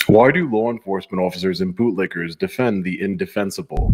Why do law enforcement officers and bootlickers defend the indefensible?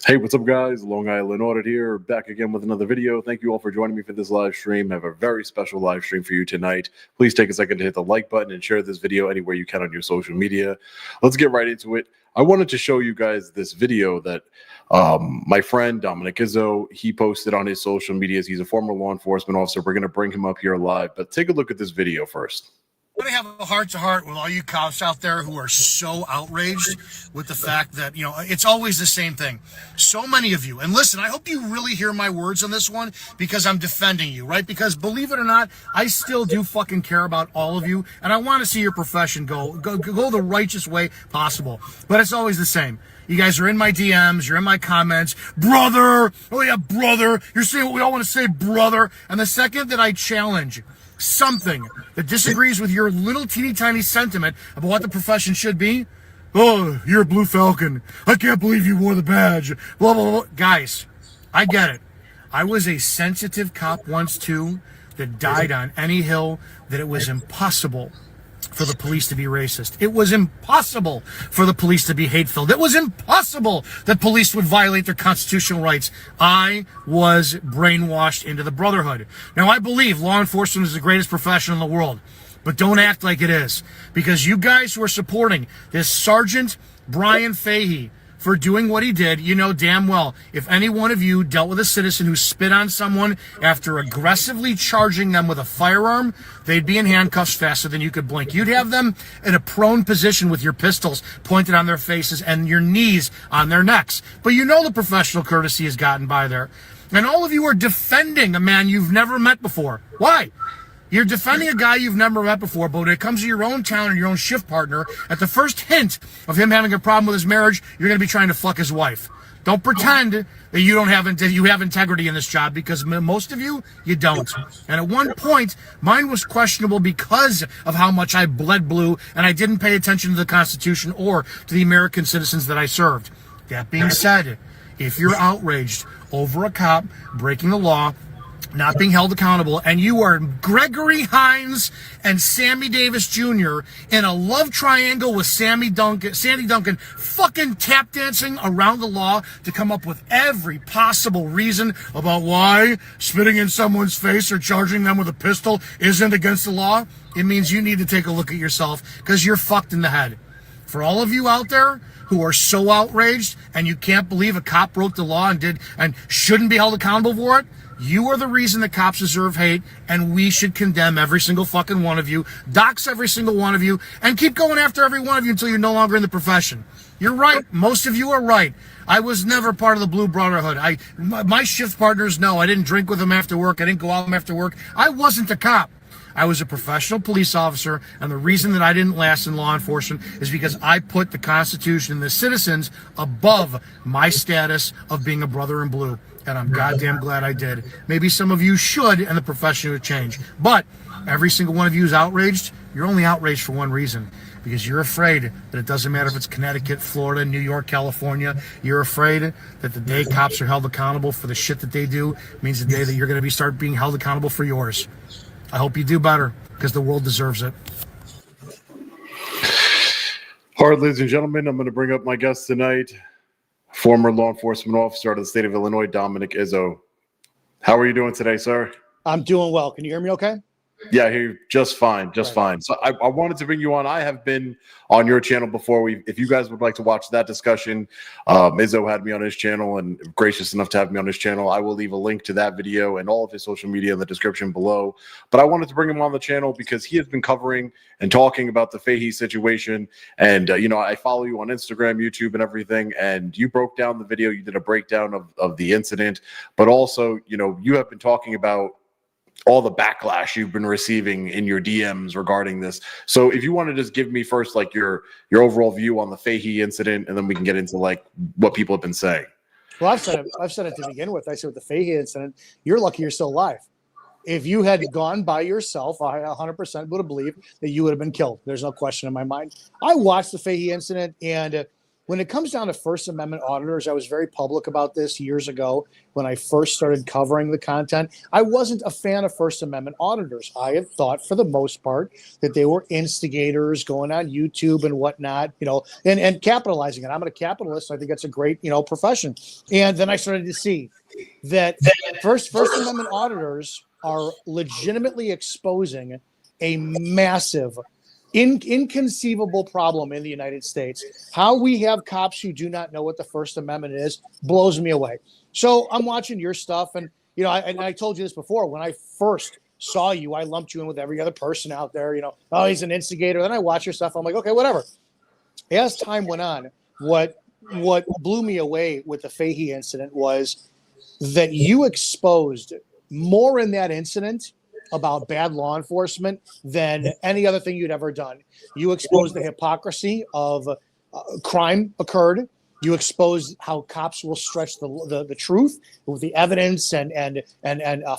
Hey, what's up, guys? Long Island Audit here, back again with another video. Thank you all for joining me for this live stream. I have a very special live stream for you tonight. Please take a second to hit the like button and share this video anywhere you can on your social media. Let's get right into it. I wanted to show you guys this video that my friend Dominic Izzo, he posted on his social medias. He's a former law enforcement officer. We're going to bring him up here live, but take a look at this video first. I'm going to have a heart-to-heart with all you cops out there who are so outraged with the fact that, it's always the same thing. So many of you, and listen, I hope you really hear my words on this one because I'm defending you, right? Because believe it or not, I still do fucking care about all of you, and I want to see your profession go the righteous way possible. But it's always the same. You guys are in my DMs, you're in my comments, brother, oh yeah, brother, you're saying what we all want to say, brother. And the second that I challenge something that disagrees with your little teeny tiny sentiment about what the profession should be, oh, you're a Blue Falcon, I can't believe you wore the badge, blah, blah, blah. Guys, I get it. I was a sensitive cop once too that died on any hill that it was impossible for the police to be racist. It was impossible for the police to be hate-filled. It was impossible that police would violate their constitutional rights. I was brainwashed into the brotherhood. Now, I believe law enforcement is the greatest profession in the world, but don't act like it is. Because you guys who are supporting this Sergeant Bryan Fahey for doing what he did, you know damn well, if any one of you dealt with a citizen who spit on someone after aggressively charging them with a firearm, they'd be in handcuffs faster than you could blink. You'd have them in a prone position with your pistols pointed on their faces and your knees on their necks. But you know the professional courtesy has gotten by there. And all of you are defending a man you've never met before. Why? You're defending a guy you've never met before, but when it comes to your own town and your own shift partner, at the first hint of him having a problem with his marriage, you're going to be trying to fuck his wife. Don't pretend that you have integrity in this job, because most of you don't. And at one point, mine was questionable because of how much I bled blue and I didn't pay attention to the Constitution or to the American citizens that I served. That being said, if you're outraged over a cop breaking the law, not being held accountable, and you are Gregory Hines and Sammy Davis Jr. in a love triangle with Sandy Duncan fucking tap dancing around the law to come up with every possible reason about why spitting in someone's face or charging them with a pistol isn't against the law, it means you need to take a look at yourself, because you're fucked in the head. For all of you out there who are so outraged and you can't believe a cop broke the law and shouldn't be held accountable for it, you are the reason that cops deserve hate, and we should condemn every single fucking one of you, dox every single one of you, and keep going after every one of you until you're no longer in the profession. You're right. Most of you are right. I was never part of the Blue Brotherhood. My shift partners know. I didn't drink with them after work. I didn't go out with them after work. I wasn't a cop. I was a professional police officer, and the reason that I didn't last in law enforcement is because I put the Constitution and the citizens above my status of being a brother in blue, and I'm goddamn glad I did. Maybe some of you should, and the profession would change. But every single one of you is outraged. You're only outraged for one reason, because you're afraid that it doesn't matter if it's Connecticut, Florida, New York, California. You're afraid that the day cops are held accountable for the shit that they do means the day that you're going to start being held accountable for yours. I hope you do better, because the world deserves it. All right, ladies and gentlemen, I'm going to bring up my guest tonight, former law enforcement officer out of the state of Illinois, Dominic Izzo. How are you doing today, sir? I'm doing well. Can you hear me okay? Yeah, I hear you just fine, fine. So I wanted to bring you on. I have been on your channel before. If you guys would like to watch that discussion, Izzo had me on his channel and gracious enough to have me on his channel. I will leave a link to that video and all of his social media in the description below. But I wanted to bring him on the channel because he has been covering and talking about the Fahey situation. And, I follow you on Instagram, YouTube, and everything. And you broke down the video. You did a breakdown of the incident. But also, you have been talking about all the backlash you've been receiving in your DMs regarding this. So if you want to just give me first, like your overall view on the Fahey incident, and then we can get into like what people have been saying. Well, I've said it to begin with. I said with the Fahey incident, you're lucky you're still alive. If you had gone by yourself, I 100% would have believed that you would have been killed. There's no question in my mind. I watched the Fahey incident, and when it comes down to First Amendment auditors, I was very public about this years ago when I first started covering the content. I wasn't a fan of First Amendment auditors. I had thought, for the most part, that they were instigators going on YouTube and whatnot, and capitalizing it. I'm a capitalist. I think that's a great, profession. And then I started to see that First Amendment auditors are legitimately exposing a massive inconceivable problem in the United States. How we have cops who do not know what the First Amendment is blows me away. So I'm watching your stuff, and I told you this before. When I first saw you, I lumped you in with every other person out there. Oh, he's an instigator. Then I watch your stuff. I'm like, okay, whatever. As time went on, what blew me away with the Fahey incident was that you exposed more in that incident about bad law enforcement than any other thing you'd ever done. You exposed the hypocrisy of crime occurred. You exposed how cops will stretch the truth with the evidence and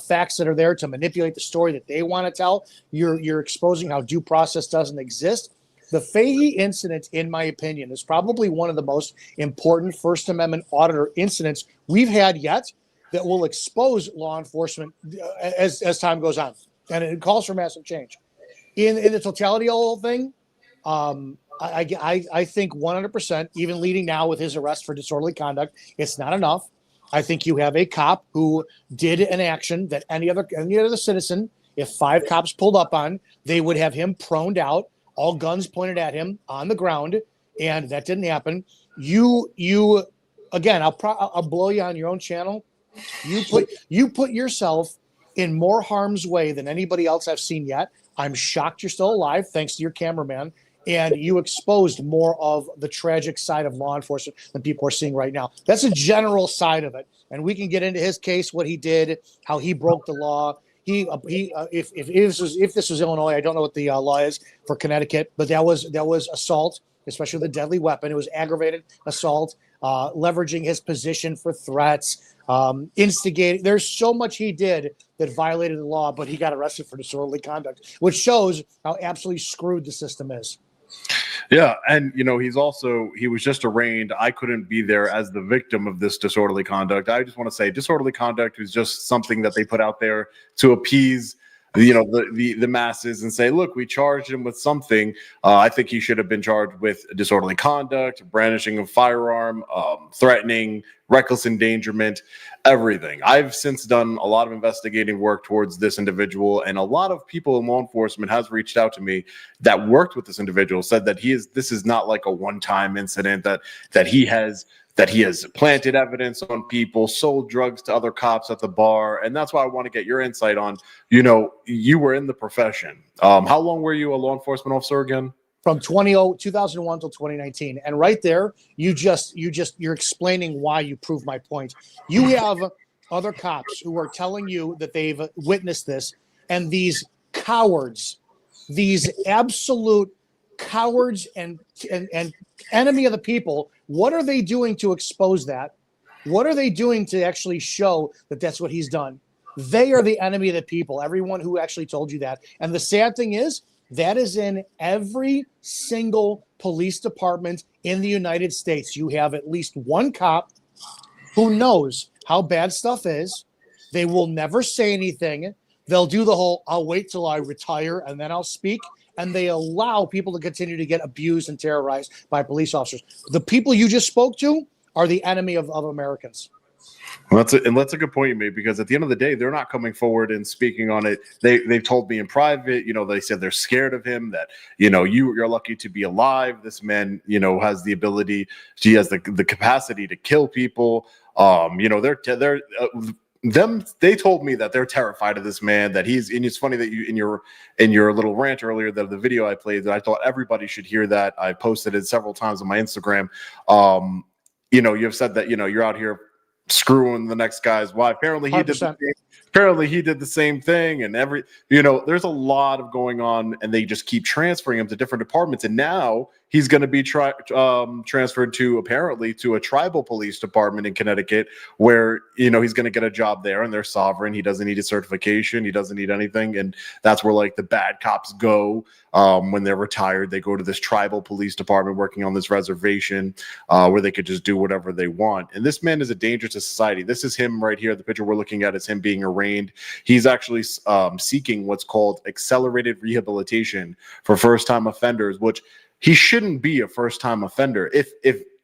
facts that are there to manipulate the story that they want to tell. You're exposing how due process doesn't exist. The Fahey incident, in my opinion, is probably one of the most important First Amendment auditor incidents we've had yet, that will expose law enforcement as time goes on. And it calls for massive change. In the totality of the whole thing, I think 100%, even leading now with his arrest for disorderly conduct, it's not enough. I think you have a cop who did an action that any other citizen, if 5 cops pulled up on, they would have him proned out, all guns pointed at him on the ground, and that didn't happen. You again, I'll blow you on your own channel. You put yourself in more harm's way than anybody else I've seen yet. I'm shocked you're still alive, thanks to your cameraman. And you exposed more of the tragic side of law enforcement than people are seeing right now. That's a general side of it. And we can get into his case, what he did, how he broke the law. If this was Illinois, I don't know what the law is for Connecticut, but that was assault, especially with a deadly weapon. It was aggravated assault, leveraging his position for threats. Instigating. There's so much he did that violated the law, but he got arrested for disorderly conduct, which shows how absolutely screwed the system is. Yeah, and he was just arraigned. I couldn't be there as the victim of this disorderly conduct. I just want to say disorderly conduct is just something that they put out there to appease the masses and say, look, we charged him with something. I think he should have been charged with disorderly conduct, brandishing of firearm, threatening, reckless endangerment, everything. I've since done a lot of investigating work towards this individual, and a lot of people in law enforcement has reached out to me that worked with this individual, said that this is not like a one-time incident, that he has planted evidence on people, sold drugs to other cops at the bar. And that's why I want to get your insight on, you were in the profession. How long were you a law enforcement officer again? From 2001 till 2019. And right there, you're explaining why you prove my point. You have other cops who are telling you that they've witnessed this, and these cowards, these absolute cowards and enemy of the people, what are they doing to expose that? What are they doing to actually show that that's what he's done? They are the enemy of the people, everyone who actually told you that. And the sad thing is, that is in every single police department in the United States. You have at least one cop who knows how bad stuff is. They will never say anything. They'll do the whole, I'll wait till I retire and then I'll speak. And they allow people to continue to get abused and terrorized by police officers. The people you just spoke to are the enemy of Americans. Well, that's a good point you made, because at the end of the day, they're not coming forward and speaking on it. They've told me in private, they said they're scared of him, that, you're lucky to be alive. This man, has the ability, he has the capacity to kill people. They told me that they're terrified of this man, that and it's funny that you, in your little rant earlier, that the video I played, that I thought everybody should hear that. I posted it several times on my Instagram. You've said that, you're out here screwing the next guy's wife. Apparently he 100%. did the same apparently he did the same thing, and there's a lot of going on, and they just keep transferring him to different departments, and now he's going to be transferred to a tribal police department in Connecticut, where he's going to get a job there, and they're sovereign. He doesn't need a certification, he doesn't need anything, and that's where like the bad cops go when they're retired. They go to this tribal police department working on this reservation where they could just do whatever they want. And this man is a danger to society. This is him right here. The picture we're looking at is him being arraigned. He's actually seeking what's called accelerated rehabilitation for first-time offenders, which he shouldn't be a first-time offender.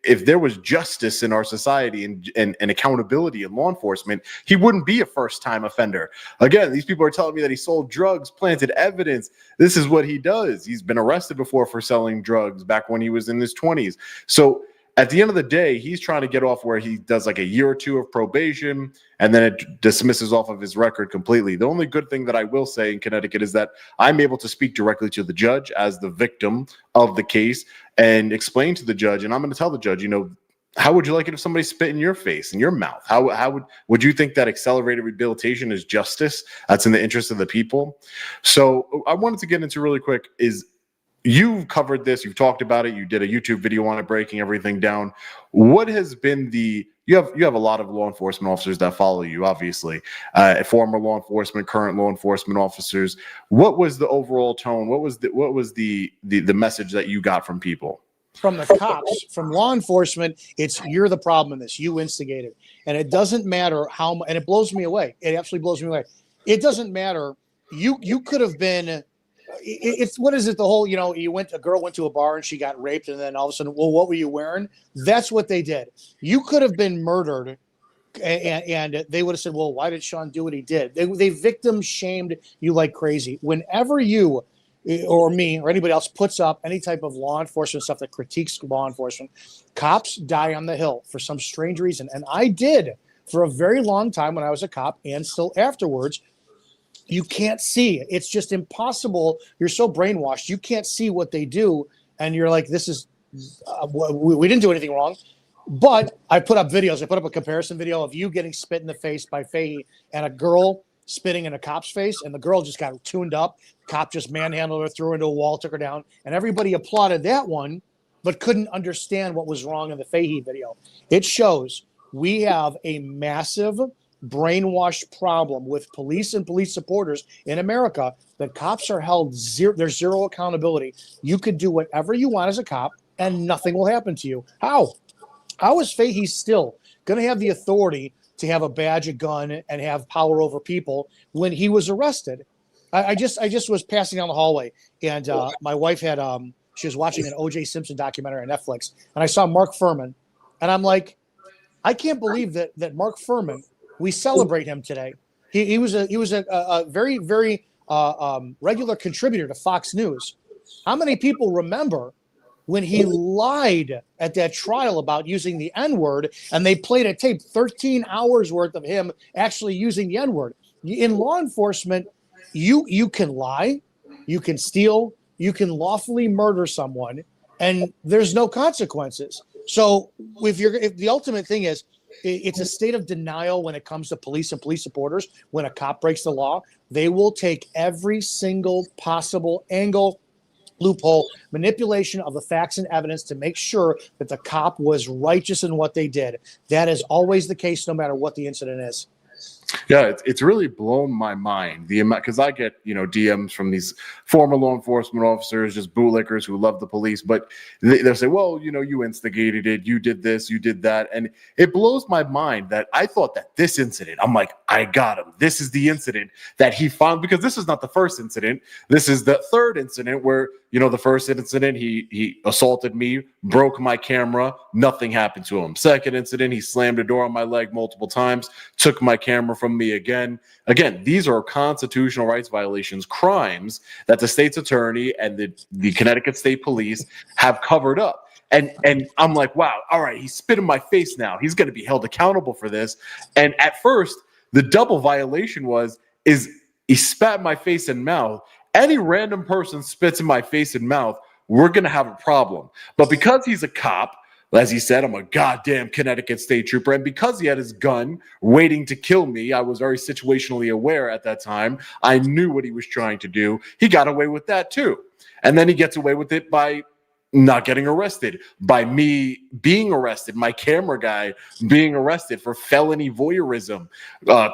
If there was justice in our society and accountability in law enforcement, he wouldn't be a first-time offender. Again, these people are telling me that he sold drugs, planted evidence. This is what he does. He's been arrested before for selling drugs back when he was in his 20s. So at the end of the day, he's trying to get off where he does like a year or two of probation, and then it dismisses off of his record completely. The only good thing that I will say in Connecticut is that I'm able to speak directly to the judge as the victim of the case and explain to the judge, and I'm going to tell the judge, how would you like it if somebody spit in your face, in your mouth? How would you think that accelerated rehabilitation is justice? That's in the interest of the people. So I wanted to get into really quick is, you've covered this, you've talked about it, you did a YouTube video on it, breaking everything down. What has been you have a lot of law enforcement officers that follow you, obviously, former law enforcement, current law enforcement officers. What was the overall tone? What was the message that you got from people? From the cops, from law enforcement, it's you're the problem in this. You instigated. And it doesn't matter how, and it blows me away. It absolutely blows me away. It doesn't matter. You could have been, it's what is it? The whole, a girl went to a bar and she got raped, and then all of a sudden, well, what were you wearing? That's what they did. You could have been murdered, and they would have said, well, why did Sean do what he did? They victim shamed you like crazy. Whenever you or me or anybody else puts up any type of law enforcement stuff that critiques law enforcement, cops die on the Hill for some strange reason. And I did for a very long time when I was a cop, and still afterwards. You can't see. It's just impossible. You're so brainwashed. You can't see what they do. And you're like, this is, we didn't do anything wrong. But I put up videos. I put up a comparison video of you getting spit in the face by Fahey and a girl spitting in a cop's face. And the girl just got tuned up. Cop just manhandled her, threw her into a wall, took her down. And everybody applauded that one, but couldn't understand what was wrong in the Fahey video. It shows we have a massive brainwashed problem with police and police supporters in America. That cops are held zero. There's zero accountability. You could do whatever you want as a cop and nothing will happen to you. How is Fahey still going to have the authority to have a badge, a gun, and have power over people when he was arrested? I just was passing down the hallway, and my wife had she was watching an O.J. Simpson documentary on Netflix, and I saw Mark Furman, and I'm like, I can't believe that Mark Furman, we celebrate him today. He was a very, very regular contributor to Fox News. How many people remember when he lied at that trial about using the N-word, and they played a tape, 13 hours worth of him actually using the N-word? In law enforcement, you can lie, you can steal, you can lawfully murder someone, and there's no consequences. So if the ultimate thing is, it's a state of denial when it comes to police and police supporters. When a cop breaks the law, they will take every single possible angle, loophole, manipulation of the facts and evidence to make sure that the cop was righteous in what they did. That is always the case, no matter what the incident is. Yeah, it's really blown my mind, the amount, because I get DMs from these former law enforcement officers, just bootlickers who love the police, but they'll say, well, you instigated it, you did this, you did that, and it blows my mind that I thought that this incident, I'm like, I got him. This is the incident that he found, because this is not the first incident. This is the third incident where the first incident he assaulted me, broke my camera, nothing happened to him. Second incident, he slammed a door on my leg multiple times, took my camera from me again. These are constitutional rights violations, crimes that the state's attorney and the Connecticut State Police have covered up. And I'm like, wow, all right, he spit in my face now. He's going to be held accountable for this. And at first, the double violation is he spat in my face and mouth. Any random person spits in my face and mouth, we're going to have a problem. But because he's a cop, As he said, I'm a goddamn Connecticut state trooper. And because he had his gun waiting to kill me, I was very situationally aware at that time. I knew what he was trying to do. He got away with that too. And then he gets away with it by not getting arrested, by me being arrested, my camera guy being arrested for felony voyeurism,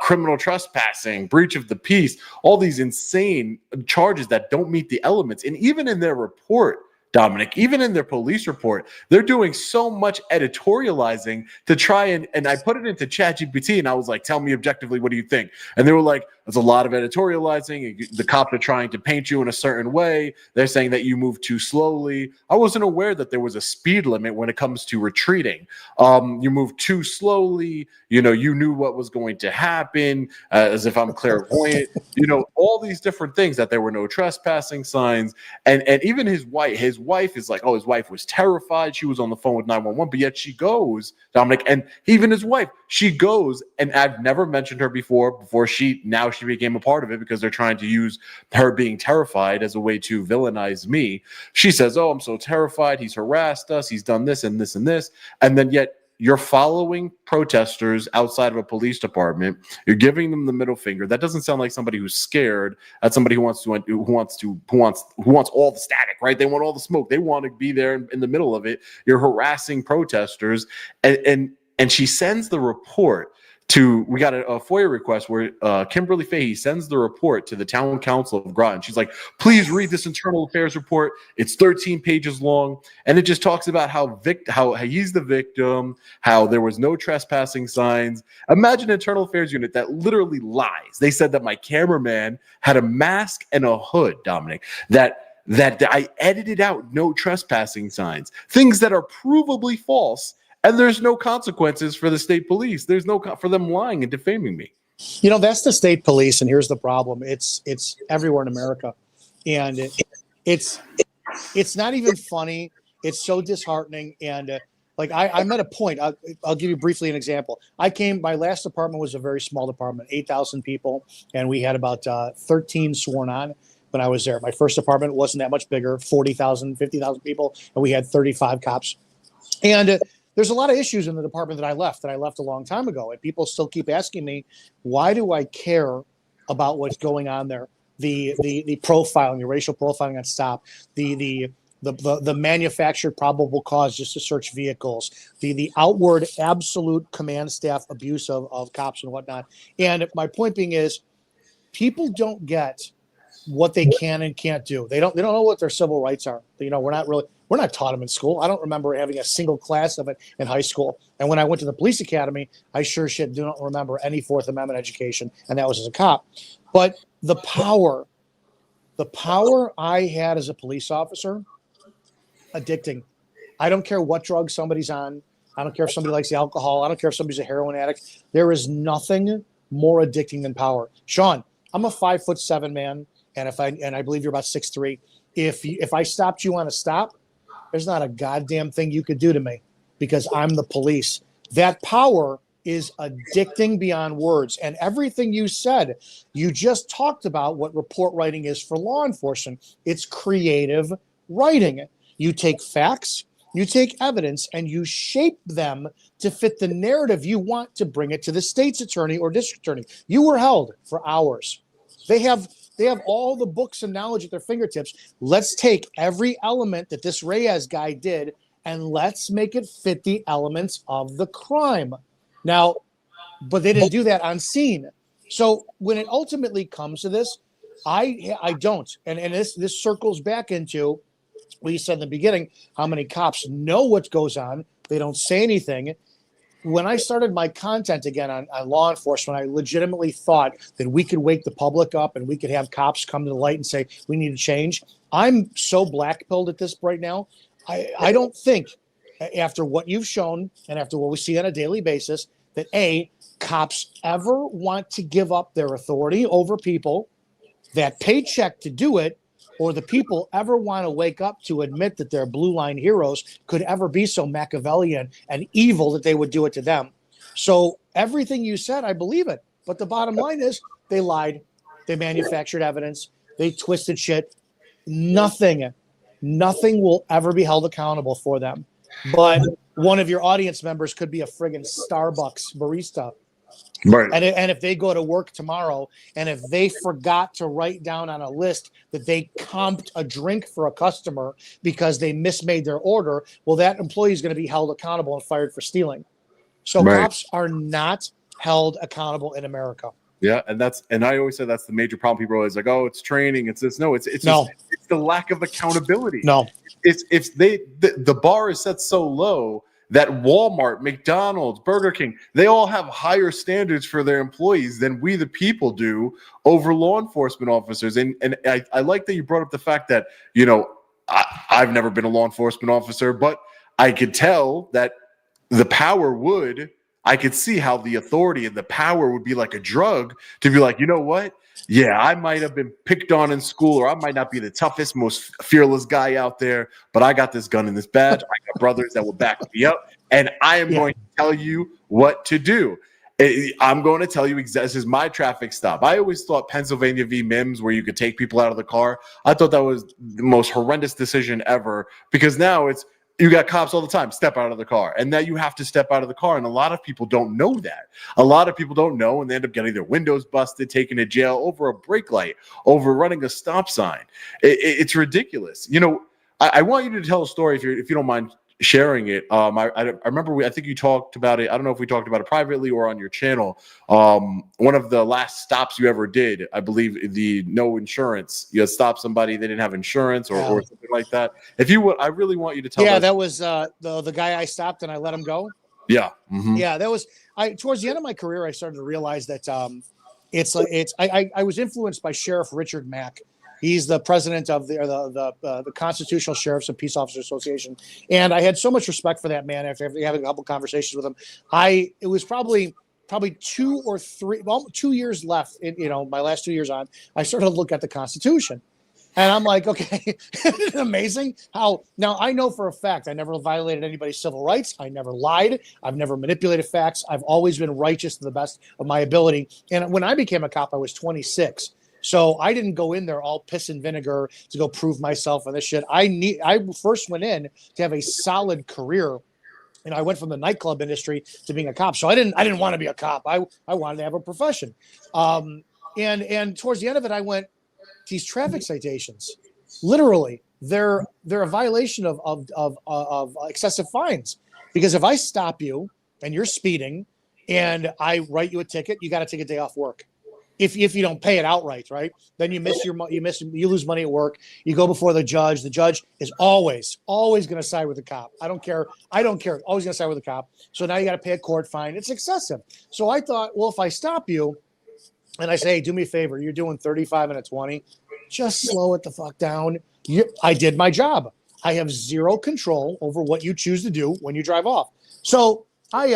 criminal trespassing, breach of the peace, all these insane charges that don't meet the elements. And even in their report, Dominic, even in their police report, they're doing so much editorializing to try and I put it into ChatGPT and I was like, tell me objectively, what do you think? And they were like, there's a lot of editorializing. The cops are trying to paint you in a certain way. They're saying that you move too slowly. I wasn't aware that there was a speed limit when it comes to retreating. You move too slowly. You know, you knew what was going to happen, as if I'm clairvoyant. You know, all these different things, that there were no trespassing signs. And even his wife is like, oh, his wife was terrified. She was on the phone with 911, but yet she goes, Dominic, and even his wife, she goes, and I've never mentioned her before she became a part of it because they're trying to use her being terrified as a way to villainize me. She says, oh, I'm so terrified. He's harassed us. He's done this and this and this. And then yet you're following protesters outside of a police department. You're giving them the middle finger. That doesn't sound like somebody who's scared. That's somebody who wants all the static, right? They want all the smoke. They want to be there in the middle of it. You're harassing protesters. And she sends the report we got a FOIA request where Kimberly Fahey sends the report to the town council of Groton. She's like, please read this internal affairs report. It's 13 pages long. And it just talks about how he's the victim, how there was no trespassing signs. Imagine an internal affairs unit that literally lies. They said that my cameraman had a mask and a hood, Dominic, that I edited out no trespassing signs, things that are provably false. And there's no consequences for the state police. There's no for them lying and defaming me. You know, that's the state police, and here's the problem: it's everywhere in America, and it's not even funny. It's so disheartening, and like I'm at a point. I'll give you briefly an example. My last department was a very small department, 8,000 people, and we had about 13 sworn on when I was there. My first department wasn't that much bigger, 40,000, 50,000 people, and we had 35 cops, and there's a lot of issues in the department that I left a long time ago. And people still keep asking me, why do I care about what's going on there? The profiling, the racial profiling on stop, the manufactured probable cause just to search vehicles, the outward absolute command staff abuse of cops and whatnot. And my point being is, people don't get what they can and can't do. They don't know what their civil rights are. You know, we're not taught them in school. I don't remember having a single class of it in high school. And when I went to the police academy, I sure shit do not remember any Fourth Amendment education, and that was as a cop. But the power I had as a police officer, addicting. I don't care what drug somebody's on. I don't care if somebody likes the alcohol. I don't care if somebody's a heroin addict. There is nothing more addicting than power. Sean, I'm a 5'7" man, and I believe you're about 6'3". If I stopped you on a stop, there's not a goddamn thing you could do to me because I'm the police. That power is addicting beyond words. And everything you said, you just talked about what report writing is for law enforcement. It's creative writing. You take facts, you take evidence, and you shape them to fit the narrative you want to bring it to the state's attorney or district attorney. You were held for hours. They have all the books and knowledge at their fingertips. Let's take every element that this Reyes guy did and let's make it fit the elements of the crime. Now, but they didn't do that on scene. So when it ultimately comes to this, I don't. And this circles back into what you said in the beginning, how many cops know what goes on. They don't say anything. When I started my content again on law enforcement, I legitimately thought that we could wake the public up and we could have cops come to the light and say, we need to change. I'm so black-pilled at this right now. I don't think, after what you've shown and after what we see on a daily basis, that cops ever want to give up their authority over people, that paycheck to do it, or the people ever want to wake up to admit that their blue line heroes could ever be so Machiavellian and evil that they would do it to them. So everything you said, I believe it. But the bottom line is they lied. They manufactured evidence. They twisted shit. Nothing will ever be held accountable for them. But one of your audience members could be a friggin' Starbucks barista. Right. And if they go to work tomorrow and if they forgot to write down on a list that they comped a drink for a customer because they mismade their order, well, that employee is going to be held accountable and fired for stealing. So cops are not held accountable in America. Yeah, and I always say that's the major problem. People are always like, "Oh, it's training, it's this." No, it's the lack of accountability. No, it's the bar is set so low that Walmart, McDonald's, Burger King, they all have higher standards for their employees than we the people do over law enforcement officers. And I like that you brought up the fact that, you know, I've never been a law enforcement officer, but I could tell that I could see how the authority and the power would be like a drug to be like, you know what? Yeah, I might have been picked on in school, or I might not be the toughest, most fearless guy out there, but I got this gun and this badge. I got brothers that will back me up, and I am going to tell you what to do. I'm going to tell you exactly. This is my traffic stop. I always thought Pennsylvania v. Mims, where you could take people out of the car, I thought that was the most horrendous decision ever, because now it's, you got cops all the time, step out of the car. And now you have to step out of the car. And a lot of people don't know that. A lot of people don't know, and they end up getting their windows busted, taken to jail over a brake light, over running a stop sign. It's ridiculous. You know, I want you to tell a story if you don't mind sharing it. I remember I think you talked about it. I don't know if we talked about it privately or on your channel. One of the last stops you ever did, I believe, the no insurance. You had stopped somebody, they didn't have insurance or something like that. If you would, I really want you to tell. Yeah, that was the guy I stopped and I let him go. Yeah. Mm-hmm. Yeah, that was towards the end of my career, I started to realize that I was influenced by Sheriff Richard Mack. He's the president of the Constitutional Sheriffs and Peace Officers Association, and I had so much respect for that man. After having a couple conversations with him, it was probably 2 years left. My last 2 years on, I started to look at the Constitution, and I'm like, okay, isn't it amazing how now I know for a fact I never violated anybody's civil rights. I never lied. I've never manipulated facts. I've always been righteous to the best of my ability. And when I became a cop, I was 26. So I didn't go in there all piss and vinegar to go prove myself on this shit. I first went in to have a solid career, and I went from the nightclub industry to being a cop. So I didn't want to be a cop. I wanted to have a profession. And towards the end of it, I went, these traffic citations, literally, they're a violation of excessive fines. Because if I stop you and you're speeding and I write you a ticket, you got to take a day off work. If you don't pay it outright, right? Then you lose money at work. You go before the judge. The judge is always going to side with the cop. I don't care. Always going to side with the cop. So now you got to pay a court fine. It's excessive. So I thought, well, if I stop you and I say, hey, do me a favor, you're doing 35 and a 20, just slow it the fuck down. I did my job. I have zero control over what you choose to do when you drive off. So I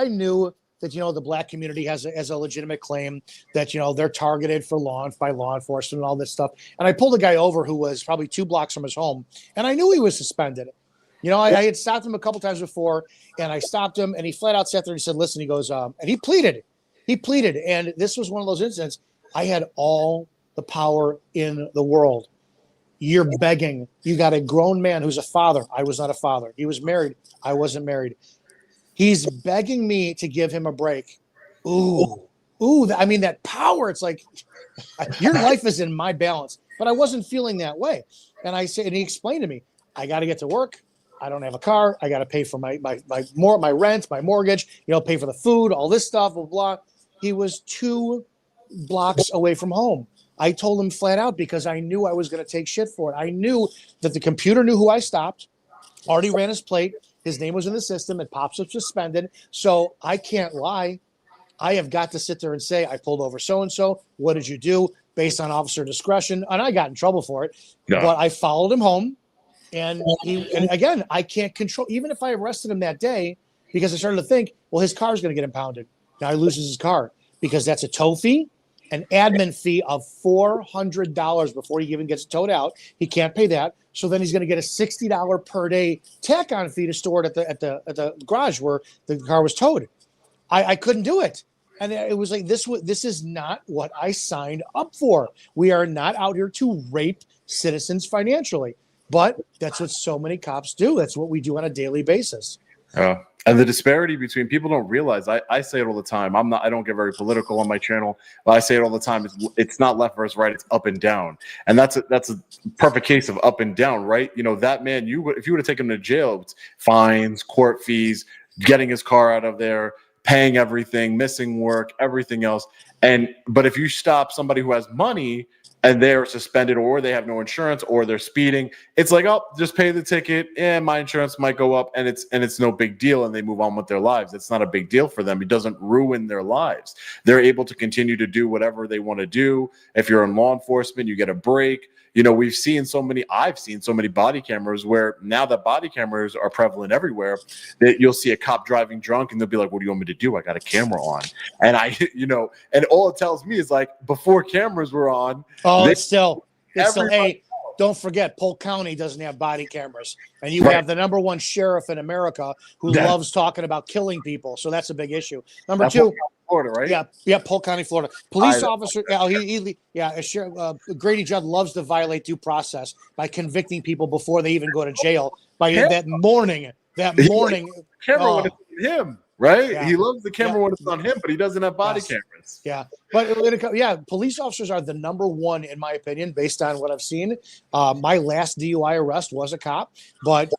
knew that, the black community has a legitimate claim that, they're targeted by law enforcement and all this stuff. And I pulled a guy over who was probably 2 blocks from his home, and I knew he was suspended. I had stopped him a couple times before, and I stopped him, and he flat out sat there and he said, listen, he goes, and he pleaded. And this was one of those incidents. I had all the power in the world. You're begging. You got a grown man who's a father. I was not a father. He was married. I wasn't married. He's begging me to give him a break. Ooh, I mean, that power. It's like, your life is in my balance. But I wasn't feeling that way. And he explained to me, I got to get to work. I don't have a car. I got to pay for my rent, my mortgage, pay for the food, all this stuff, blah, blah. He was 2 blocks away from home. I told him flat out because I knew I was going to take shit for it. I knew that the computer knew who I stopped, already ran his plate. His name was in the system. It pops up suspended. So I can't lie. I have got to sit there and say, I pulled over so-and-so. What did you do? Based on officer discretion. And I got in trouble for it. Yeah. But I followed him home. And again, I can't control, even if I arrested him that day, because I started to think, well, his car's going to get impounded. Now he loses his car because that's a tow fee, an admin fee of $400 before he even gets towed out. He can't pay that. So then he's going to get a $60 per day tack-on fee to store it at the garage where the car was towed. I couldn't do it. And it was like, this is not what I signed up for. We are not out here to rape citizens financially. But that's what so many cops do. That's what we do on a daily basis. And the disparity between people don't realize. I say it all the time. I don't get very political on my channel, but I say it all the time. It's not left versus right. It's up and down. And that's a perfect case of up and down, right? You know, that man, if you would have taken him to jail, it's fines, court fees, getting his car out of there, paying everything, missing work, everything else. But if you stop somebody who has money and they're suspended, or they have no insurance, or they're speeding, it's like, oh, just pay the ticket, and my insurance might go up, and it's no big deal, and they move on with their lives. It's not a big deal for them. It doesn't ruin their lives. They're able to continue to do whatever they want to do. If you're in law enforcement, you get a break. You know, I've seen so many body cameras where now that body cameras are prevalent everywhere, that you'll see a cop driving drunk and they'll be like, what do you want me to do? I got a camera on. And and all it tells me is, like, before cameras were on. Oh, it's still, hey, don't forget, Polk County doesn't have body cameras. And you have the number one sheriff in America who loves talking about killing people. So that's a big issue. Number two. Florida, right? Yeah, Polk County, Florida. Police officer, Grady Judd loves to violate due process by convicting people before they even go to jail. By that morning. Camera when it's on him, right? Yeah. He loves the camera when it's on him, but he doesn't have body cameras. Yeah, but police officers are the number one, in my opinion, based on what I've seen. My last DUI arrest was a cop, but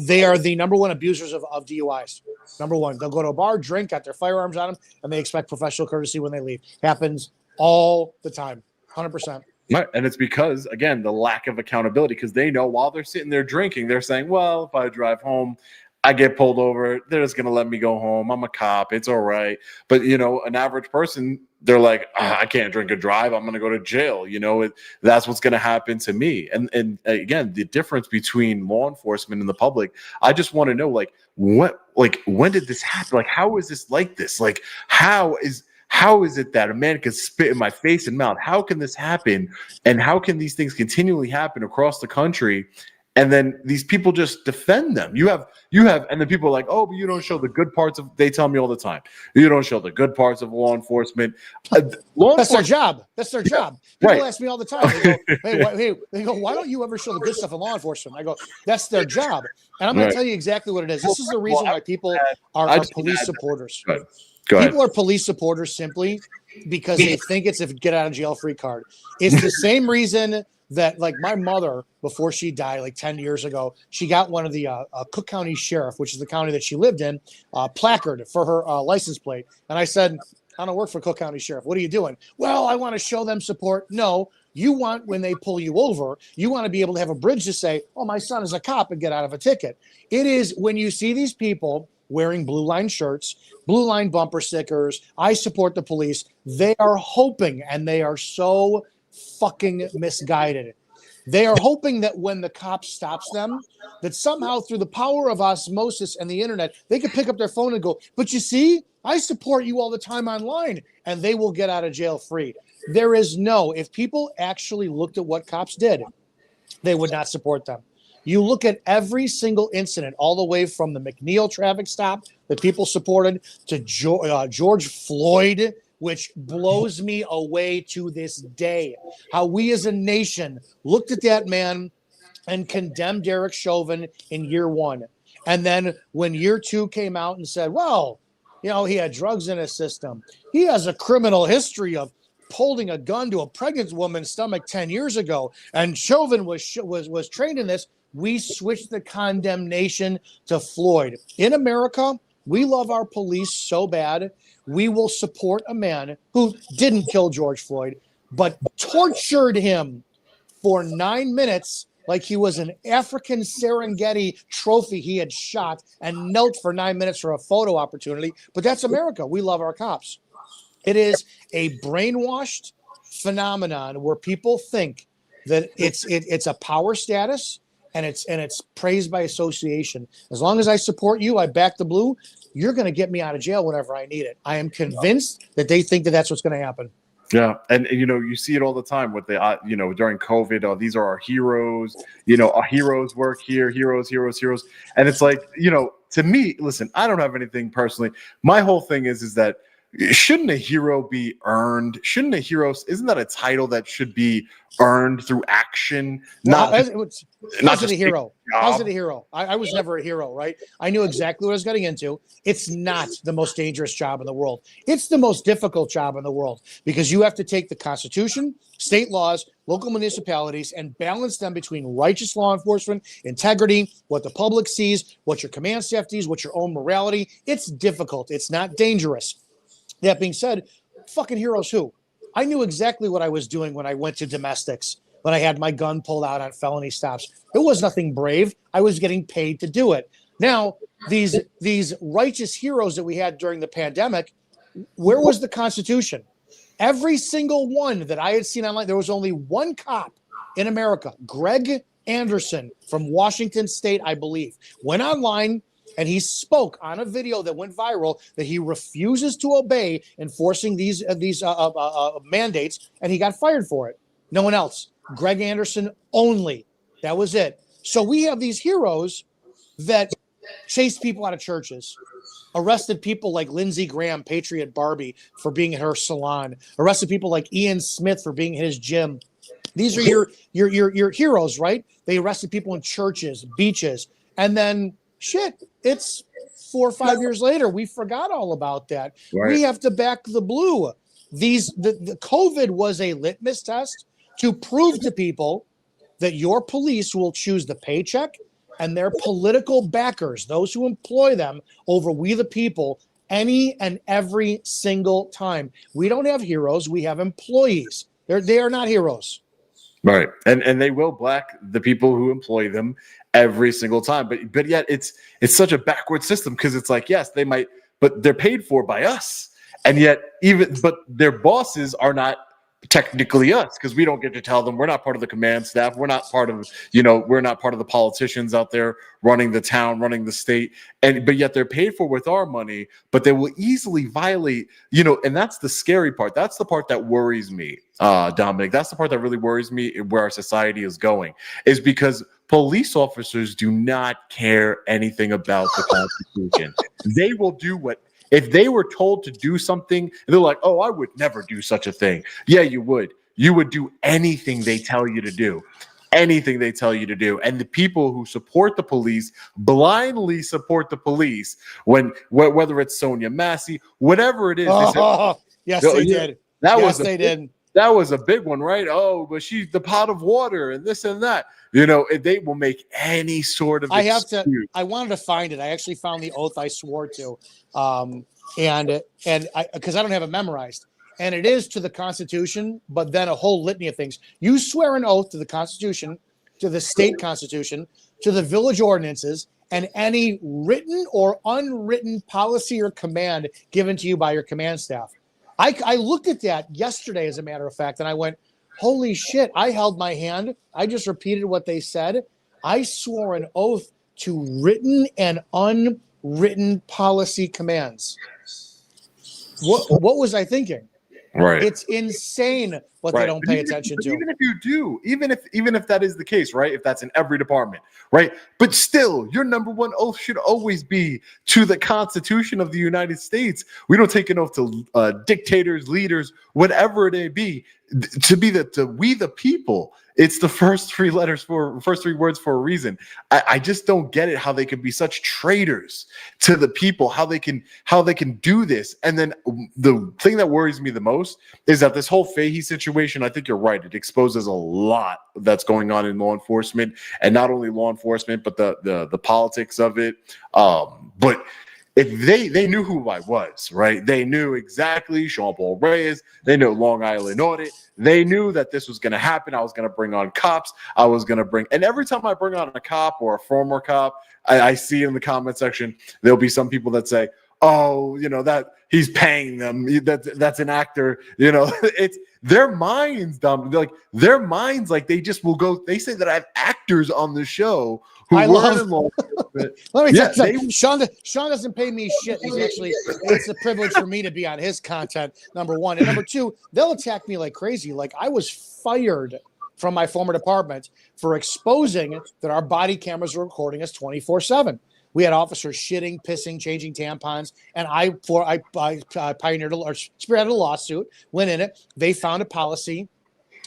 they are the number one abusers of DUIs. Number one, they'll go to a bar, drink, got their firearms on them, and they expect professional courtesy when they leave. Happens all the time, 100%. Right. And it's because, again, the lack of accountability, because they know while they're sitting there drinking, they're saying, well, if I drive home, I get pulled over, they're just going to let me go home. I'm a cop. It's all right. But, an average person, they're like, I can't drink and drive. I'm going to go to jail. That's what's going to happen to me. And again, the difference between law enforcement and the public, I just want to know, when did this happen? Like, how is this like this? Like, how is it that a man can spit in my face and mouth? How can this happen? And how can these things continually happen across the country? And then these people just defend them. You have, and then people are like, oh, but you don't show the good parts of, they tell me all the time, you don't show the good parts of law enforcement. That's their job. People ask me all the time. They go, they go, why don't you ever show the good stuff in law enforcement? I go, that's their job. And I'm going to tell you exactly what it is. This is the reason why people are police supporters. Go ahead. People are police supporters simply because they think it's a get out of jail free card. It's the same reason that, like, my mother, before she died, like 10 years ago, she got one of the Cook County Sheriff, which is the county that she lived in, placard for her license plate. And I said, I don't work for Cook County Sheriff. What are you doing? Well, I want to show them support. No, you want, when they pull you over, you want to be able to have a bridge to say, oh, my son is a cop, and get out of a ticket. It is when you see these people wearing blue line shirts, blue line bumper stickers, I support the police, they are hoping, and they are so fucking misguided. They are hoping that when the cop stops them, that somehow through the power of osmosis and the internet, they could pick up their phone and go, but you see, I support you all the time online, and they will get out of jail free. There is if people actually looked at what cops did, they would not support them. You look at every single incident, all the way from the McNeil traffic stop that people supported to George Floyd, which blows me away to this day. How we as a nation looked at that man and condemned Derek Chauvin in year one. And then when year two came out and said, well, he had drugs in his system. He has a criminal history of holding a gun to a pregnant woman's stomach 10 years ago. And Chauvin was trained in this. We switched the condemnation to Floyd. In America, we love our police so bad. We will support a man who didn't kill George Floyd, but tortured him for 9 minutes like he was an African Serengeti trophy he had shot, and knelt for 9 minutes for a photo opportunity. But that's America. We love our cops. It is a brainwashed phenomenon where people think that it's a power status, and it's praised by association. As long as I support you, I back the blue, you're going to get me out of jail whenever I need it. I am convinced that they think that that's what's going to happen. Yeah. And you see it all the time with the, during COVID, these are our heroes, our heroes work here, heroes. And it's like, to me, listen, I don't have anything personally. My whole thing is that shouldn't a hero be earned? Shouldn't a hero, isn't that a title that should be earned through action? Well, Not how's it just a hero? a job? How's it a hero? I was never a hero, right? I knew exactly what I was getting into. It's not the most dangerous job in the world. It's the most difficult job in the world because you have to take the Constitution, state laws, local municipalities, and balance them between righteous law enforcement, integrity, what the public sees, what your command staff sees, what your own morality. It's difficult. It's not dangerous. That being said, fucking heroes who? I knew exactly what I was doing when I went to domestics, when I had my gun pulled out on felony stops. It was nothing brave. I was getting paid to do it. Now, these righteous heroes that we had during the pandemic, where was the Constitution? Every single one that I had seen online, there was only one cop in America, Greg Anderson from Washington State, I believe, went online and he spoke on a video that went viral that he refuses to obey enforcing these mandates, and he got fired for it. No one else. Greg Anderson only. That was it. So we have these heroes that chased people out of churches, arrested people like Lindsey Graham, Patriot Barbie, for being at her salon, arrested people like Ian Smith for being at his gym. These are your heroes, right? They arrested people in churches, beaches, and then shit, it's 4 or 5 years later. We forgot all about that. Right. We have to back the blue. The COVID was a litmus test to prove to people that your police will choose the paycheck and their political backers, those who employ them, over we the people any and every single time. We don't have heroes. We have employees. They are not heroes. Right. And they will black the people who employ them every single time. But yet it's such a backward system because it's like, yes, they might, but they're paid for by us. And yet but their bosses are not technically us because we don't get to tell them. We're not part of the command staff. We're not part of, we're not part of the politicians out there running the town, running the state. But yet they're paid for with our money, but they will easily violate, and that's the scary part. That's the part that worries me, Dominic. That's the part that really worries me where our society is going, is because police officers do not care anything about the Constitution. They will do if they were told to do something, they're like, oh, I would never do such a thing. Yeah, you would. You would do anything they tell you to do. Anything they tell you to do. And the people who support the police blindly support the police whether it's Sonia Massey, whatever it is. Yes, they did. That was a big one, right? Oh, but she's the pot of water and this and that. They will make any sort of excuse. I wanted to find it. I actually found the oath I swore to. Because I don't have it memorized. And it is to the Constitution, but then a whole litany of things. You swear an oath to the Constitution, to the state constitution, to the village ordinances, and any written or unwritten policy or command given to you by your command staff. I looked at that yesterday, as a matter of fact, and I went, holy shit, I held my hand. I just repeated what they said. I swore an oath to written and unwritten policy commands. What was I thinking? Right. It's insane what they don't pay attention to. Even if you do, even if that is the case, right? If that's in every department, right? But still, your number one oath should always be to the Constitution of the United States. We don't take an oath to dictators, leaders, whatever it may be, to be to we the people. It's the first three words for a reason. I just don't get it how they can be such traitors to the people, how they can do this. And then the thing that worries me the most is that this whole Fahey situation, I think you're right. It exposes a lot that's going on in law enforcement, and not only law enforcement, but the politics of it. But if they knew who I was, right? They knew exactly Sean Paul Reyes. They know Long Island Audit. They knew that this was going to happen. I was going to bring on cops. And every time I bring on a cop or a former cop, I see in the comment section, there'll be some people that say, oh, that he's paying them. That's an actor. It's their minds, dumb. Their minds, they just will go. They say that I have actors on the show who in law enforcement. Let me tell you, Sean doesn't pay me shit. It's a privilege for me to be on his content, number one. And number two, they'll attack me like crazy. Like I was fired from my former department for exposing that our body cameras were recording us 24/7. We had officers shitting, pissing, changing tampons, and I pioneered or spearheaded a lawsuit. Went in it. They found a policy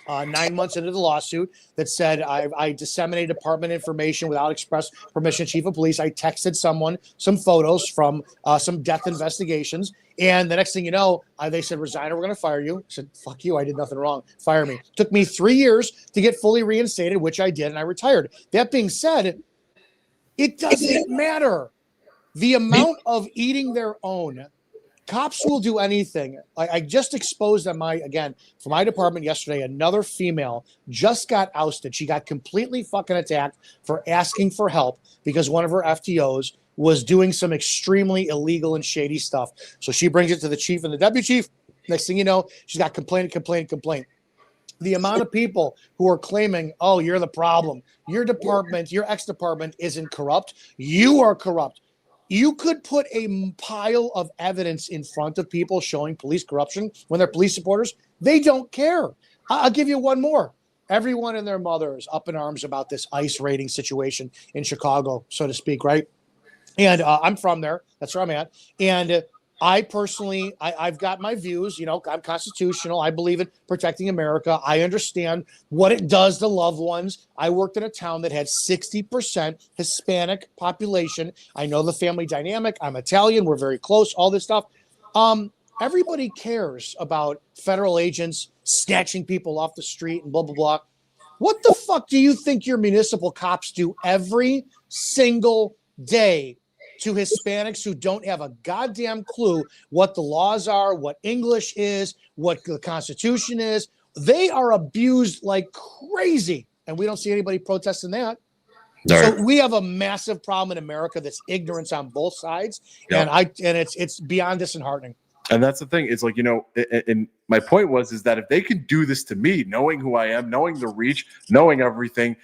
9 months into the lawsuit that said I disseminated department information without express permission. Chief of police. I texted someone some photos from some death investigations, and the next thing you know, they said, "Resign or we're going to fire you." I said, "Fuck you! I did nothing wrong. Fire me." Took me 3 years to get fully reinstated, which I did, and I retired. That being said, it doesn't matter. The amount of eating their own. Cops will do anything. I just exposed on for my department yesterday, another female just got ousted. She got completely fucking attacked for asking for help because one of her FTOs was doing some extremely illegal and shady stuff. So she brings it to the chief and the deputy chief. Next thing you know, she's got complaint. The amount of people who are claiming, "Oh, you're the problem. Your department, your ex-department isn't corrupt. You are corrupt." You could put a pile of evidence in front of people showing police corruption when they're police supporters. They don't care. I'll give you one more. Everyone and their mother is up in arms about this ICE raiding situation in Chicago, so to speak, right? And I'm from there. That's where I'm at. And I personally, I've got my views. You know, I'm constitutional. I believe in protecting America. I understand what it does to loved ones. I worked in a town that had 60% Hispanic population. I know the family dynamic. I'm Italian. We're very close, all this stuff. Everybody cares about federal agents snatching people off the street and blah, blah, blah. What the fuck do you think your municipal cops do every single day to Hispanics who don't have a goddamn clue what the laws are, what English is, what the Constitution is? They are abused like crazy, and we don't see anybody protesting that. Right. So we have a massive problem in America that's ignorance on both sides, and it's beyond disheartening. And that's the thing. It's like, you know, and my point is that if they can do this to me, knowing who I am, knowing the reach, knowing everything,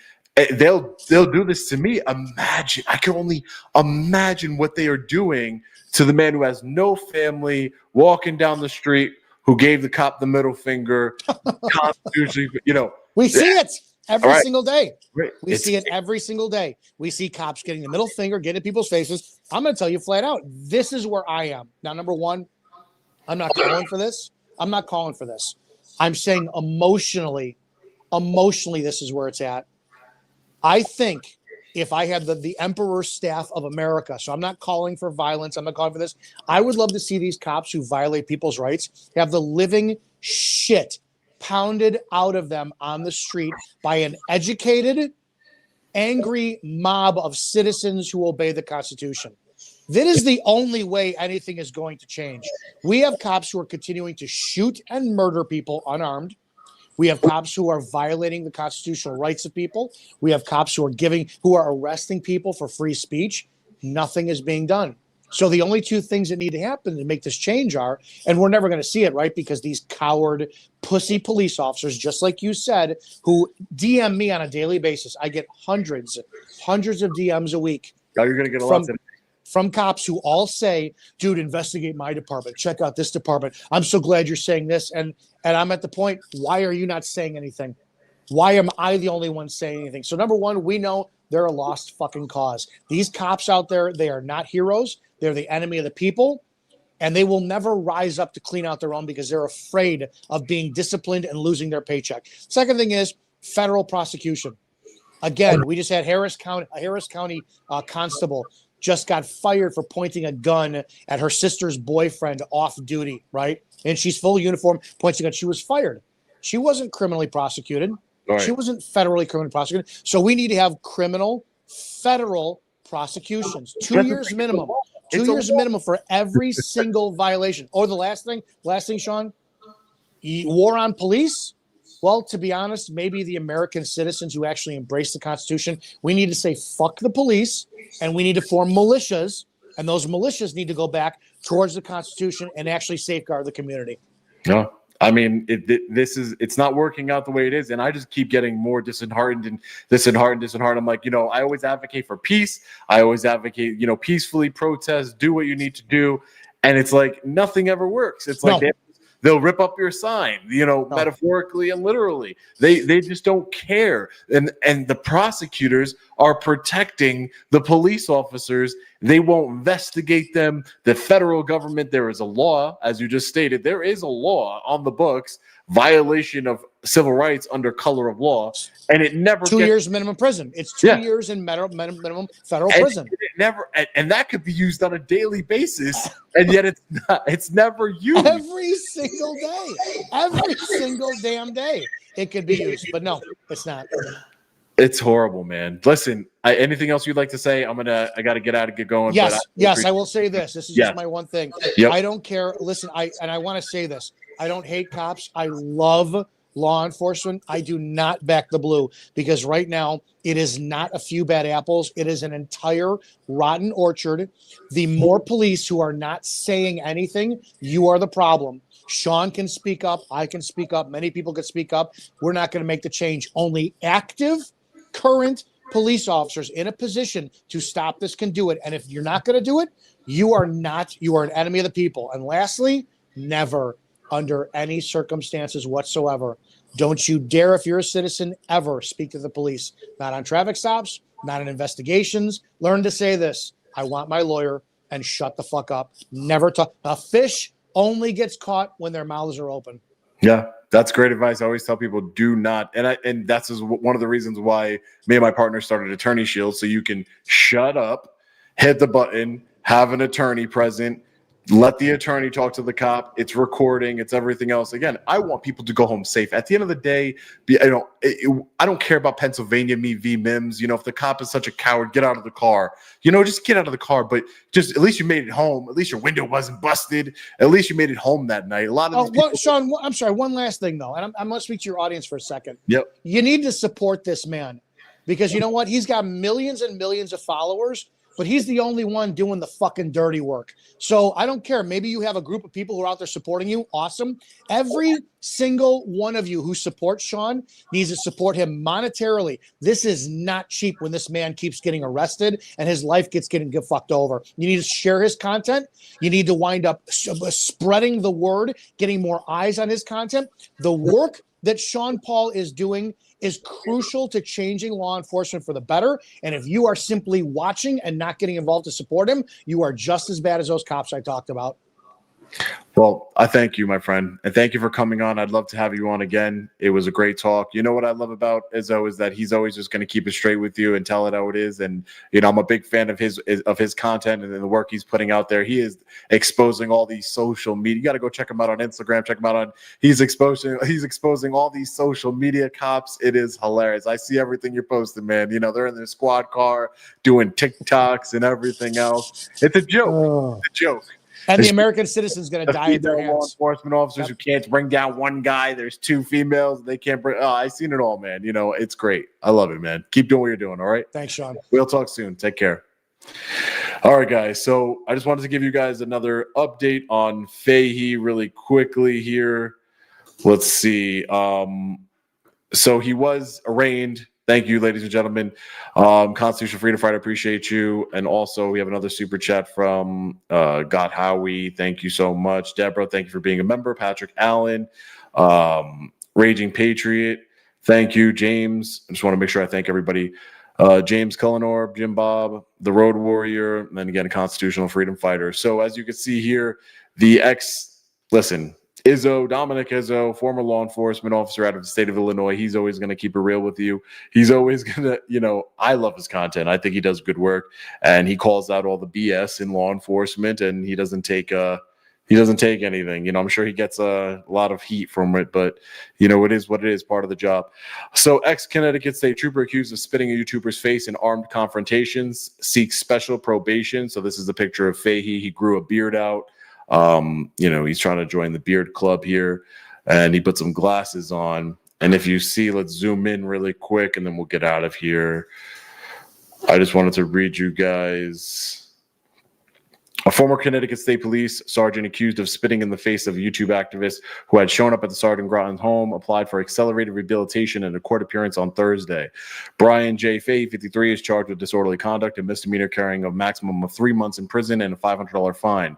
they'll do this to me. Imagine, I can only imagine what they are doing to the man who has no family, walking down the street, who gave the cop the middle finger. Constitution, you know, we see it every single day. Right. We see it every single day. We see cops getting the middle finger, getting in people's faces. I'm going to tell you flat out, this is where I am now. Number one, I'm not calling for this. I'm saying emotionally, this is where it's at. I think if I had the emperor staff of America, so I'm not calling for violence, I'm not calling for this. I would love to see these cops who violate people's rights have the living shit pounded out of them on the street by an educated, angry mob of citizens who obey the Constitution. That is the only way anything is going to change. We have cops who are continuing to shoot and murder people unarmed. We have cops who are violating the constitutional rights of people. We have cops who are arresting people for free speech. Nothing is being done. So the only two things that need to happen to make this change are, and we're never going to see it, right? Because these coward, pussy police officers, just like you said, who DM me on a daily basis. I get hundreds of DMs a week. Now you're going to get a lot today. From cops who all say, "Dude, investigate my department. Check out this department. I'm so glad you're saying this." And I'm at the point, why are you not saying anything? Why am I the only one saying anything? So number one, we know they're a lost fucking cause. These cops out there, they are not heroes. They're the enemy of the people. And they will never rise up to clean out their own because they're afraid of being disciplined and losing their paycheck. Second thing is federal prosecution. Again, we just had Harris County constable just got fired for pointing a gun at her sister's boyfriend off duty, right? And she's full uniform, pointing a gun. She was fired. She wasn't criminally prosecuted. Right. She wasn't federally criminally prosecuted. So we need to have federal prosecutions. 2 years minimum. 2 years minimum for every single violation. Or the last thing, Sean, war on police. Well, to be honest, maybe the American citizens who actually embrace the Constitution, we need to say, fuck the police, and we need to form militias, and those militias need to go back towards the Constitution and actually safeguard the community. No, I mean, it's not working out the way it is, and I just keep getting more disheartened. I'm like, you know, I always advocate for peace. I always advocate, you know, peacefully protest, do what you need to do, and it's like nothing ever works. It's like They'll rip up your sign, metaphorically and literally. They just don't care. And the prosecutors are protecting the police officers. They won't investigate them. The federal government, there is a law, as you just stated, there is a law on the books, violation of civil rights under color of law, and it never 2 years minimum prison. It's 2 years in minimum federal prison. It never, and that could be used on a daily basis, and yet it's not. It's never used every single day, every single damn day. It could be used, but no, it's not. It's horrible, man. Listen, anything else you'd like to say? I got to get out and get going. Yes, I will say this. This is just my one thing. Yep. I don't care. Listen, I want to say this. I don't hate cops. I love law enforcement. I do not back the blue, because right now it is not a few bad apples. It is an entire rotten orchard. The more police who are not saying anything, you are the problem. Sean can speak up. I can speak up. Many people can speak up. We're not going to make the change. Only active, current police officers in a position to stop this can do it. And if you're not going to do it, you are an enemy of the people. And lastly, never, under any circumstances whatsoever, don't you dare, if you're a citizen, ever speak to the police. Not on traffic stops, not in investigations. Learn to say this: I want my lawyer, and shut the fuck up. Never talk. A fish only gets caught when their mouths are open. Yeah, that's great advice. I always tell people, do not, and that's one of the reasons why me and my partner started Attorney Shield, so you can shut up, hit the button, have an attorney present, let the attorney talk to the cop. It's recording. It's everything else. Again, I want people to go home safe. At the end of the day, I don't care about Pennsylvania v. Mims. If the cop is such a coward, get out of the car. Just get out of the car. But just at least you made it home. At least your window wasn't busted. At least you made it home that night. A lot of these people. Sean, I'm sorry. One last thing, though, and I'm going to speak to your audience for a second. Yep. You need to support this man, because you know what? He's got millions and millions of followers, but he's the only one doing the fucking dirty work. So I don't care. Maybe you have a group of people who are out there supporting you. Awesome. Every single one of you who supports Sean needs to support him monetarily. This is not cheap when this man keeps getting arrested and his life gets fucked over. You need to share his content. You need to wind up spreading the word, getting more eyes on his content. The work that Sean Paul is doing is crucial to changing law enforcement for the better. And if you are simply watching and not getting involved to support him, you are just as bad as those cops I talked about. Well, I thank you, my friend, and thank you for coming on. I'd love to have you on again. It was a great talk. You know what I love about Izzo is that he's always just going to keep it straight with you and tell it how it is. And I'm a big fan of his content and the work he's putting out there. He is exposing all these social media. You got to go check him out on Instagram. Check him out on. He's exposing all these social media cops. It is hilarious. I see everything you're posting, man. They're in their squad car doing TikToks and everything else. It's a joke. It's a joke. And the American citizen's going to die in their hands. Law enforcement officers who can't bring down one guy. There's two females. They can't bring. Oh, I've seen it all, man. It's great. I love it, man. Keep doing what you're doing. All right. Thanks, Sean. We'll talk soon. Take care. All right, guys. So I just wanted to give you guys another update on Fahey really quickly here. Let's see. So he was arraigned. Thank you, ladies and gentlemen. Constitutional Freedom Fighter, appreciate you. And also, we have another super chat from Got Howie. Thank you so much. Deborah, thank you for being a member. Patrick Allen, Raging Patriot, thank you. James, I just want to make sure I thank everybody. James Cullinorb, Jim Bob, the Road Warrior, and then again, a Constitutional Freedom Fighter. So as you can see here, Dominic Izzo, former law enforcement officer out of the state of Illinois. He's always going to keep it real with you. He's always going to, I love his content. I think he does good work, and he calls out all the BS in law enforcement, and he doesn't take anything. I'm sure he gets a lot of heat from it, but it is what it is, part of the job. So ex-Connecticut state trooper accused of spitting a YouTuber's face in armed confrontations seeks special probation. So this is a picture of Fahey. He grew a beard out. He's trying to join the beard club here, and he put some glasses on. And if you see, let's zoom in really quick and then we'll get out of here. I just wanted to read you guys A former Connecticut State Police sergeant accused of spitting in the face of a YouTube activist who had shown up at the Sergeant Groton's home applied for accelerated rehabilitation in a court appearance on Thursday. Bryan J. Fahey, 53, is charged with disorderly conduct and misdemeanor carrying a maximum of 3 months in prison and a $500 fine.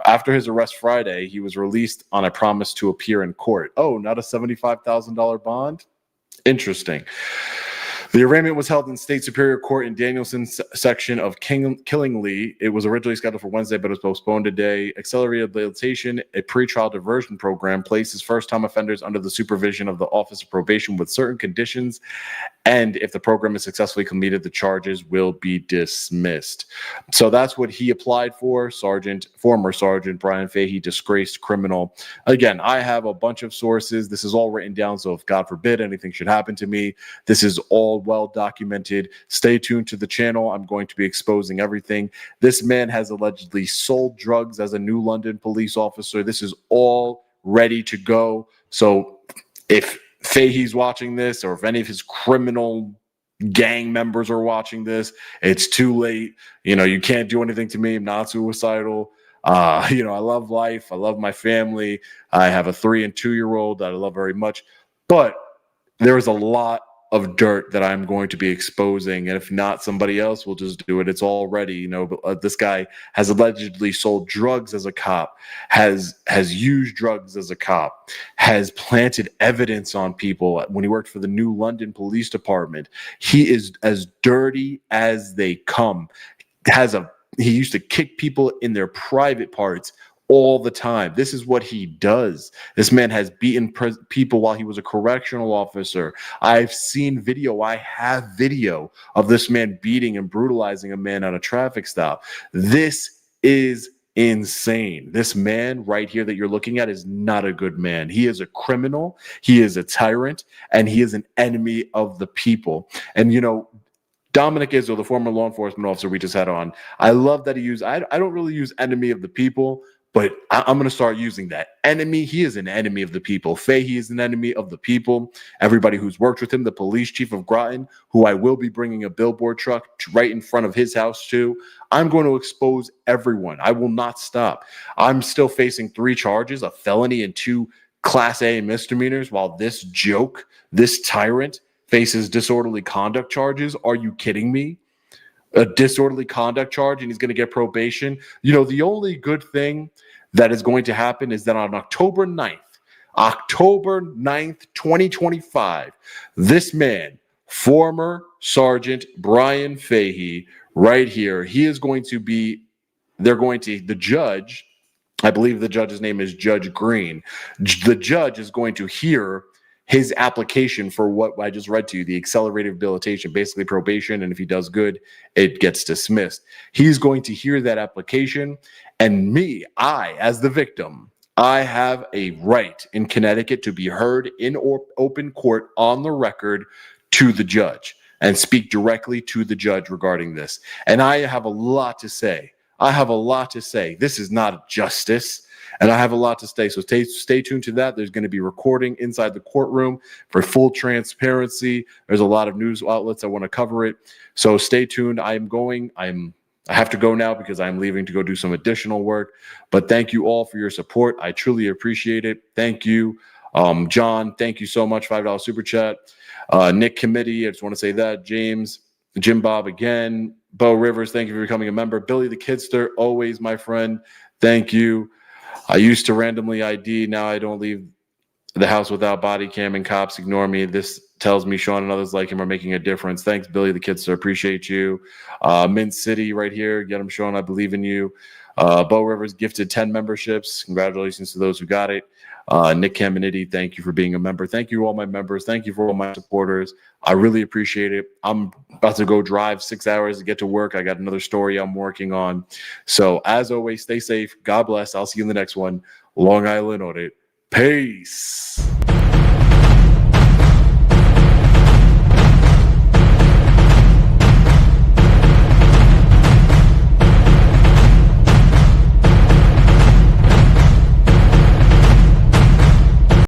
After his arrest Friday, he was released on a promise to appear in court. Oh, not a $75,000 bond? Interesting. The arraignment was held in State Superior Court in Danielson's section of Killingly. It was originally scheduled for Wednesday, but was postponed today. Accelerated rehabilitation, a pretrial diversion program, places first-time offenders under the supervision of the Office of Probation with certain conditions, and if the program is successfully completed, the charges will be dismissed. So that's what he applied for. Former Sergeant Bryan Fahey, disgraced criminal. Again, I have a bunch of sources. This is all written down, so if God forbid anything should happen to me, this is all well documented. Stay tuned to the channel. I'm going to be exposing everything. This man has allegedly sold drugs as a New London police officer. This is all ready to go. So if Fahey's watching this, or if any of his criminal gang members are watching this, it's too late. You can't do anything to me. I'm not suicidal. I love life. I love my family. I have a 3 and 2-year-old that I love very much. But there is a lot of dirt that I'm going to be exposing, and if not, somebody else will just do it. It's already, this guy has allegedly sold drugs as a cop, has used drugs as a cop, has planted evidence on people when he worked for the New London Police Department. He is as dirty as they come. He used to kick people in their private parts all the time. This is what he does. This man has beaten people while he was a correctional officer. I've seen video. I have video of this man beating and brutalizing a man on a traffic stop. This is insane. This man right here that you're looking at is not a good man. He is a criminal. He is a tyrant, and he is an enemy of the people. And Dominic Izzo, the former law enforcement officer we just had on, I love that he used, I don't really use enemy of the people, but I'm going to start using that. Enemy, he is an enemy of the people. Fahey is an enemy of the people. Everybody who's worked with him, the police chief of Groton, who I will be bringing a billboard truck right in front of his house too. I'm going to expose everyone. I will not stop. I'm still facing 3 charges, a felony and 2 Class A misdemeanors, while this joke, this tyrant, faces disorderly conduct charges. Are you kidding me? A disorderly conduct charge, and he's going to get probation. The only good thing that is going to happen is that on October 9th, 2025, this man, former Sergeant Bryan Fahey, right here, the judge, I believe the judge's name is Judge Green. The judge is going to hear his application for what I just read to you, the accelerated rehabilitation, basically probation, and if he does good, it gets dismissed. He's going to hear that application, and I, as the victim, I have a right in Connecticut to be heard in open court on the record to the judge and speak directly to the judge regarding this. And I have a lot to say. This is not justice. And I have a lot to say, so stay tuned to that. There's going to be recording inside the courtroom for full transparency. There's a lot of news outlets that want to cover it, so stay tuned. I have to go now because I'm leaving to go do some additional work. But thank you all for your support. I truly appreciate it. Thank you, John. Thank you so much. $5 super chat. Nick Committee. I just want to say that. James, Jim Bob again. Bo Rivers. Thank you for becoming a member. Billy the Kidster. Always my friend. Thank you. I used to randomly ID. Now I don't leave the house without body cam, and cops ignore me. This tells me Sean and others like him are making a difference. Thanks, Billy the Kidster. Appreciate you. Mint City right here. Get him, Sean. I believe in you. Bo Rivers gifted 10 memberships. Congratulations to those who got it. Nick Caminiti, thank you for being a member. Thank you, all my members. Thank you for all my supporters. I really appreciate it. I'm about to go drive 6 hours to get to work. I got another story I'm working on. So as always, stay safe. God bless. I'll see you in the next one. Long Island Audit. Peace.